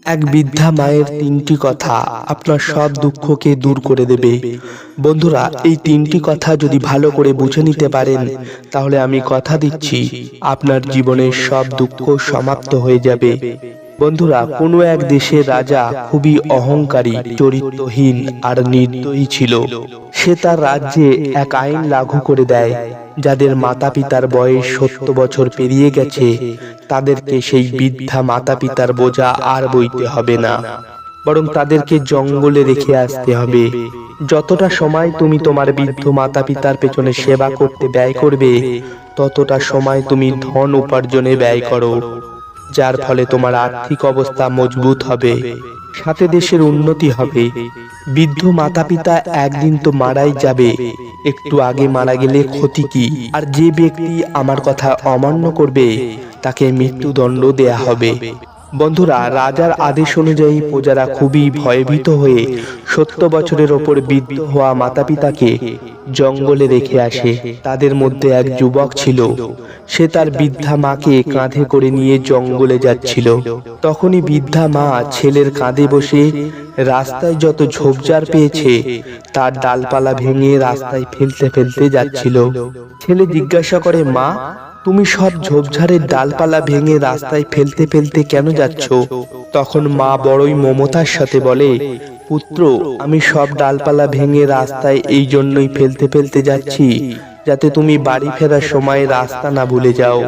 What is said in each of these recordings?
এক বৃদ্ধা মায়ের তিনটি কথা আপনার সব দুঃখকে দূর করে দেবে। বন্ধুরা, এই তিনটি কথা যদি ভালো করে বুঝে নিতে পারেন, তাহলে আমি কথা দিচ্ছি আপনার জীবনের সব দুঃখ সমাপ্ত হয়ে যাবে। বন্ধুরা, কোনো এক দেশের রাজা খুবই অহংকারী, চরিত্রহীন আর নির্দয়ী ছিল। সে তার রাজ্যে এক আইন লাগু করে দেয়, যাদের মাতা পিতার বয়স 70 বছর পেরিয়ে গেছে তাদেরকে সেই বৃদ্ধা মাতা পিতার বোঝা আর বইতে হবে না, বরং তাদেরকে জঙ্গলে রেখে আসতে হবে। যতটা সময় তুমি তোমার বৃদ্ধ মাতা পিতার পেছনে সেবা করতে ব্যয় করবে, ততটা সময় তুমি ধন উপার্জনে ব্যয় করো, যার ফলে তোমার আর্থিক অবস্থা মজবুত হবে, সাথে দেশের উন্নতি হবে। বৃদ্ধ মাতা পিতা একদিন তো মারাই যাবে, একটু আগে মারা গেলে ক্ষতি কি? আর যে ব্যক্তি আমার কথা অমান্য করবে তাকে মৃত্যুদণ্ড দেয়া হবে। বন্ধুরা, রাজার আদেশ অনুযায়ী প্রজারা খুবই ভয়ভীত হয়ে 70 বছরের ওপর বৃদ্ধ হওয়া মাতা পিতাকে জঙ্গলে রেখে আসে। তাদের মধ্যে এক যুবক ছিল, সে তার বৃদ্ধা মাকে কাঁধে করে নিয়ে জঙ্গলে যাচ্ছিল। তখনই বৃদ্ধা মা ছেলের কাঁধে বসে রাস্তায় যত ঝোপঝাড় পেয়েছে তার ডালপালা ভেঙে রাস্তায় ফেলতে ফেলতে যাচ্ছিল। ছেলে জিজ্ঞাসা করে, মা, তুমি সব ঝোপঝাড়ের ডালপালা ভেঙে রাস্তায় ফেলতে ফেলতে কেন যাচ্ছ? তখন মা বড়ই মমতার সাথে বলে, পুত্র, আমি সব ডালপালা ভেঙে রাস্তায় এই জন্যই ফেলতে ফেলতে যাচ্ছি যাতে তুমি বাড়ি ফেরার সময় রাস্তা না ভুলে যাও।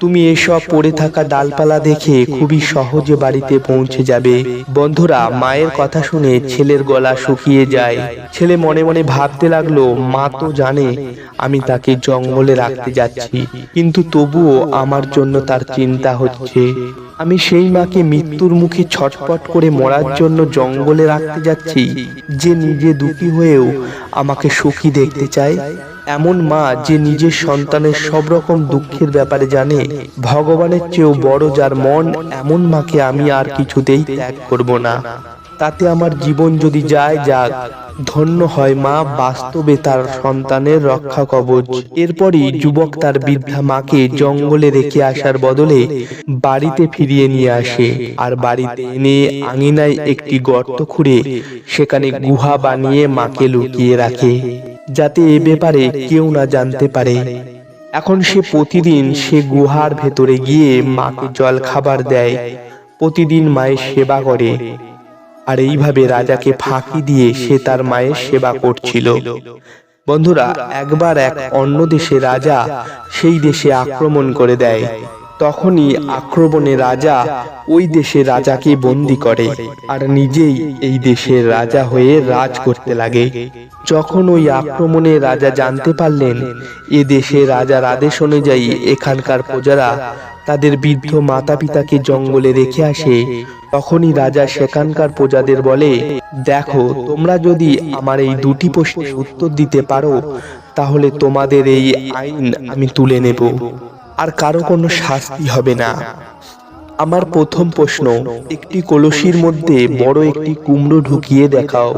তুমি এসব পড়ে থাকা ডালপালা দেখে খুবই সহজে বাড়িতে পৌঁছে যাবে। বন্ধুরা, মায়ের কথা শুনে ছেলের গলা শুকিয়ে যায়। ছেলে মনে মনে ভাবতে লাগলো, মা তো জানে আমি তাকে জঙ্গলে রাখতে যাচ্ছি, কিন্তু তবুও আমার জন্য তার চিন্তা হচ্ছে। আমি সেই মাকে মৃত্যুর মুখে ছটফট করে মরার জন্য জঙ্গলে রাখতে যাচ্ছি, যে নিজে দুঃখী হয়েও আমাকে সুখী দেখতে চায়। এমন মা যে নিজের সন্তানের সব রকম দুঃখের ব্যাপারে জানে, ভগবানের চেয়েও বড় যার মন, এমন মাকে আমি আর কিছুতেই ত্যাগ করব না। তাতে আমার জীবন যদি যায় যাক, ধন্য হয় মা বাস্তবে তার সন্তানের রক্ষা কবচ। এরপরই যুবক তার বৃদ্ধা মাকে জঙ্গলে রেখে আসার বদলে বাড়িতে ফিরিয়ে নিয়ে আসে, আর বাড়িতে এনে আঙিনায় একটি গর্ত খুঁড়ে সেখানে গুহা বানিয়ে মাকে লুকিয়ে রাখে, যাতে এ ব্যাপারে কেউ না জানতে পারে। এখন সে প্রতিদিন সে গুহার ভেতরে গিয়ে মাকে জল খাবার দেয়, প্রতিদিন মায়ের সেবা করে। আর এইভাবে রাজাকে ফাঁকি দিয়ে সে তার মায়ের সেবা করছিল। বন্ধুরা, একবার এক অন্য দেশে রাজা সেই দেশে আক্রমণ করে দেয়। তখনই আক্রমণে রাজা ওই দেশের রাজাকে বন্দী করে আর নিজেই এই দেশের রাজা হয়ে রাজ করতে লাগে। যখন ওই আক্রমণে রাজা জানতে পারলেন এ দেশের রাজার আদেশ অনুযায়ী এখানকার প্রজারা তাদের বৃদ্ধ মাতা পিতাকে জঙ্গলে রেখে আসে, তখনই রাজা সেখানকার প্রজাদের বলে, দেখো, তোমরা যদি আমার এই দুটি প্রশ্নের উত্তর দিতে পারো, তাহলে তোমাদের এই আইন আমি তুলে নেব, আর কারো কোনো শাস্তি হবে না। আমার প্রথম প্রশ্ন, একটি কলসির মধ্যে বড় একটি কুমড়ো ঢুকিয়ে দেখাও।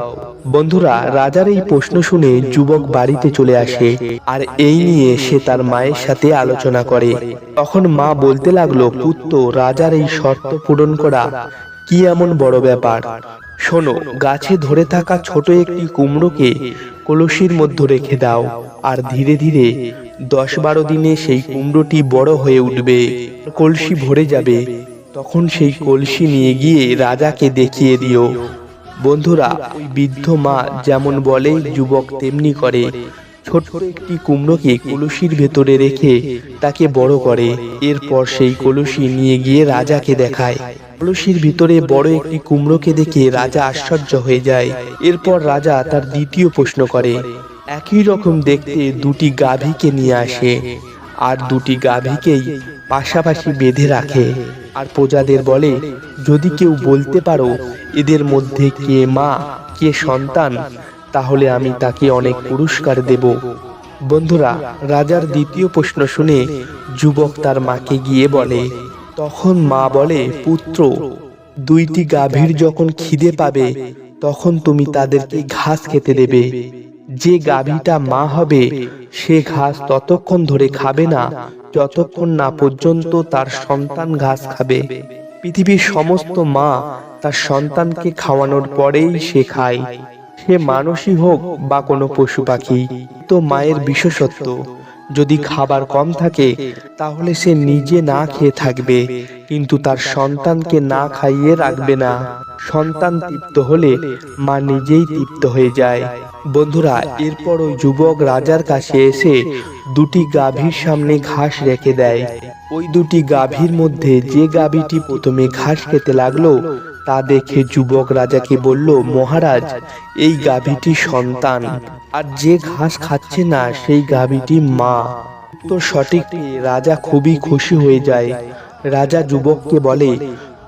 বন্ধুরা, রাজার এই প্রশ্ন শুনে যুবক বাড়িতে চলে আসে, আর এই নিয়ে সে তার মায়ের সাথে আলোচনা করে। তখন মা বলতে লাগলো, পুত্র, রাজার এই শর্ত পূরণ করা কি এমন বড় ব্যাপার? শোনো, গাছে ধরে থাকা ছোট একটি কুমড়োকে কলসির মধ্যে রেখে দাও, আর ধীরে ধীরে 10-12 দিনে সেই কুমড়োটি বড় হয়ে উঠবে, কলসি ভরে যাবে। তখন সেই কলসি নিয়ে গিয়ে রাজাকে দেখিয়ে দিও। বন্ধুরা, ওই বৃদ্ধ মা যেমন বলে যুবক তেমনি করে। ছোট্ট একটি কুমড়োকে কলসির ভেতরে রেখে তাকে বড় করে। এরপর সেই কলসি নিয়ে গিয়ে রাজাকে দেখায়। কলসির ভিতরে বড় একটি কুমড়োকে দেখে রাজা আশ্চর্য হয়ে যায়। এরপর রাজা তার দ্বিতীয় প্রশ্ন করে। একই রকম দেখতে দুটি গাভীকে নিয়ে আসে, আর দুটি গাভীকেই পাশাপাশি বেঁধে রাখে, আর প্রজাদের বলে, যদি কেউ বলতে পারো এদের মধ্যে কে মা কে সন্তান, তাহলে আমি তাকে অনেক পুরস্কার দেব। বন্ধুরা, রাজার দ্বিতীয় প্রশ্ন শুনে যুবক তার মাকে গিয়ে বলে। তখন মা বলে, পুত্র, দুইটি গাভীর যখন খিদে পাবে তখন তুমি তাদেরকে ঘাস খেতে দেবে। যে গাভীটা মা হবে সে ঘাস ততক্ষণ ধরে খাবে না যতক্ষণ না পর্যন্ত তার সন্তান ঘাস খাবে। পৃথিবীর সমস্ত মা তার সন্তানকে খাওয়ানোর পরেই সে খায়, সে মানুষই হোক বা কোনো পশু পাখি। তো মায়ের বিশেষত্ব, যদি খাবার কম থাকে তাহলে সে নিজে না খেয়ে থাকবে, কিন্তু তার সন্তানকে না খাইয়ে রাখবে না। সন্তান তৃপ্ত হলে মা নিজেই তৃপ্ত হয়ে যায়। বন্ধুরা, এরপর ওই যুবক রাজার কাছে এসে দুটি গাভীর সামনে ঘাস রেখে দেয়। ওই দুটি গাভীর মধ্যে যে গাভীটি প্রথমে ঘাস খেতে লাগলো তা দেখে যুবক রাজাকে বলল, মহারাজ, এই গাভীটি সন্তান, আর যে ঘাস খাচ্ছে না সেই গাভীটি মা। তো সঠিক পেয়ে রাজা খুবই খুশি হয়ে যায়। রাজা যুবককে বলে,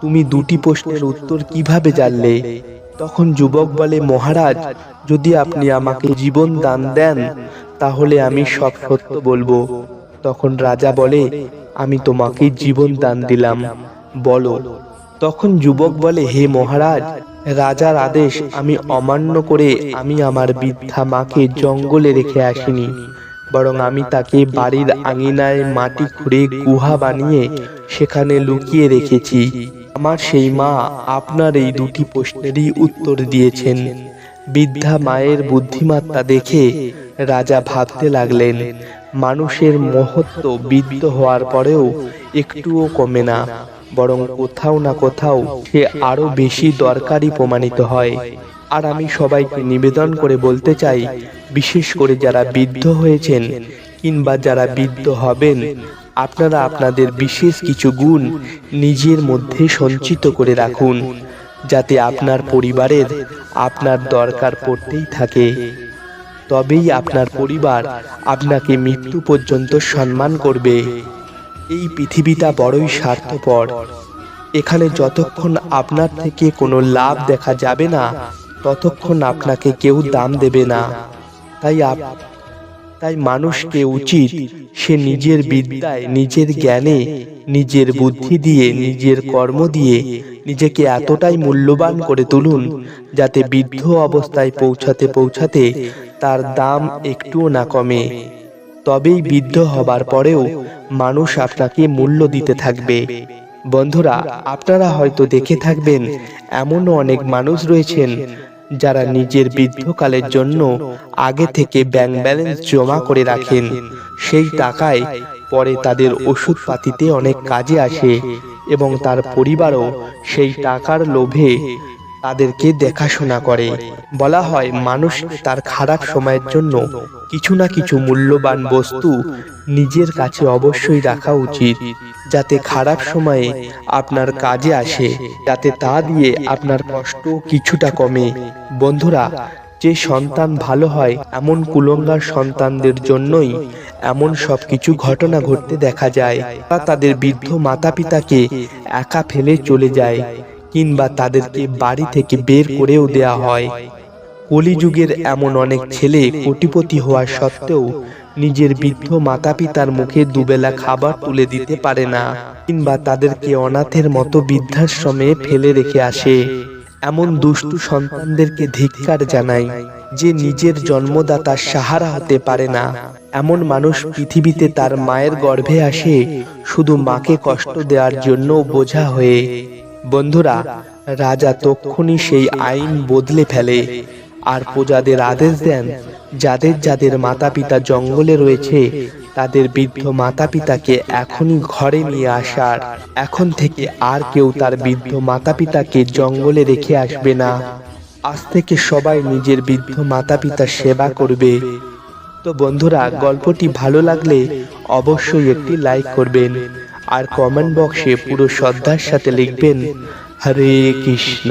তুমি দুটি প্রশ্নের উত্তর কিভাবে জানলে? তখন যুবক বলে, মহারাজ, যদি আপনি আমাকে জীবন দান দেন তাহলে আমি সব সত্য বলবো। তখন রাজা বলে, আমি তোমাকে জীবন দান দিলাম, বলো। তখন যুবক বলে, হে মহারাজ, রাজার আদেশ আমি অমান্য করে আমি আমার বৃদ্ধা মাকে জঙ্গলে রেখে আসিনি, বরং আমি তাকে বাড়ির আঙিনায় মাটি খুঁড়ে গুহা বানিয়ে সেখানে লুকিয়ে রেখেছি। আমার সেই মা আপনার এই দুটি প্রশ্নেরই উত্তর দিয়েছেন। বৃদ্ধা মায়ের বুদ্ধিমত্তা দেখে রাজা ভাবতে লাগলেন, মানুষের মহত্ব বৃদ্ধ হওয়ার পরেও একটুও কমে না, বরং কোথাও না কোথাও সে আরো বেশি দরকারি প্রমাণিত হয়। আর আমি সবাইকে নিবেদন করে বলতে চাই, বিশেষ করে যারা বৃদ্ধ হয়েছেন কিংবা যারা বৃদ্ধ হবেন, আপনারা আপনাদের বিশেষ কিছু গুণ নিজের মধ্যে সঞ্চিত করে রাখুন, যাতে আপনার পরিবারের আপনার দরকার পড়তেই থাকে। তবেই আপনার পরিবার আপনাকে মৃত্যু পর্যন্ত সম্মান করবে। এই পৃথিবীটা বড়ই স্বার্থপর। এখানে যতক্ষণ আপনার থেকে কোনো লাভ দেখা যাবে না ততক্ষণ আপনাকে কেউ দাম দেবে না। তাই মানুষকে উচিত সে নিজের বিদ্যায়, নিজের জ্ঞানে, নিজের বুদ্ধি দিয়ে, নিজের কর্ম দিয়ে নিজেকে এতটাই মূল্যবান করে তুলুন যাতে বৃদ্ধ অবস্থায় পৌঁছাতে পৌঁছাতে তার দাম একটুও না কমে। তবেই বৃদ্ধ হবার পরেও মানুষ আপনাকে মূল্য দিতে থাকবে। বন্ধুরা, আপনারা হয়তো দেখে থাকবেন, এমনও অনেক মানুষ রয়েছেন যারা নিজের বৃদ্ধকালের জন্য আগে থেকে ব্যাংক ব্যালেন্স জমা করে রাখেন। সেই টাকায় পরে তাদের ওষুধপাতিতে অনেক কাজে আসে এবং তার পরিবারও সেই টাকার লোভে তাদেরকে দেখাশোনা করে। বলা হয়, মানুষ তার খারাপ সময়ের জন্য কিছু না কিছু মূল্যবান বস্তু নিজের কাছে অবশ্যই রাখা উচিত, যাতে খারাপ সময়ে আপনার কাজে আসে, যাতে তা দিয়ে আপনার কষ্ট কিছুটা কমে। বন্ধুরা, যে সন্তান ভালো হয় এমন কুলঙ্গার সন্তানদের জন্যই এমন সবকিছু ঘটনা ঘটতে দেখা যায়। তারা তাদের বৃদ্ধ মাতা পিতাকে একা ফেলে চলে যায় কিংবা তাদেরকে বাড়ি থেকে বের করেও দেয়া হয়। কলিযুগের এমন অনেক ছেলে কোটিপতি হওয়া সত্ত্বেও নিজের বৃদ্ধ মাতা পিতার মুখে দুবেলা খাবার তুলে দিতে পারে না, কিংবা তাদেরকে অনাথের মতো বৃদ্ধাশ্রমে ফেলে রেখে আসে। এমন দুষ্টু সন্তানদেরকে ধিক্কার জানাই, যে নিজের জন্মদাতার সাহারা হতে পারে না। এমন মানুষ পৃথিবীতে তার মায়ের গর্ভে আসে শুধু মাকে কষ্ট দেওয়ার জন্য বোঝা হয়ে। বন্ধুরা, রাজা তক্ষুনি সেই আইন বদলে ফেলে আর প্রজাদের আদেশ দেন, যাদের যাদের মাতা পিতা জঙ্গলে রয়েছে তাদের বৃদ্ধ মাতা পিতাকে এখনই ঘরে নিয়ে আসার। এখন থেকে আর কেউ তার বৃদ্ধ মাতা পিতাকে জঙ্গলে রেখে আসবে না। আজ থেকে সবাই নিজের বৃদ্ধ মাতা পিতার সেবা করবে। তো বন্ধুরা, গল্পটি ভালো লাগলে অবশ্যই একটি লাইক করবেন আর কমেন্ট বক্সে পুরো শ্রদ্ধার সাথে লিখবেন, হরে কৃষ্ণ।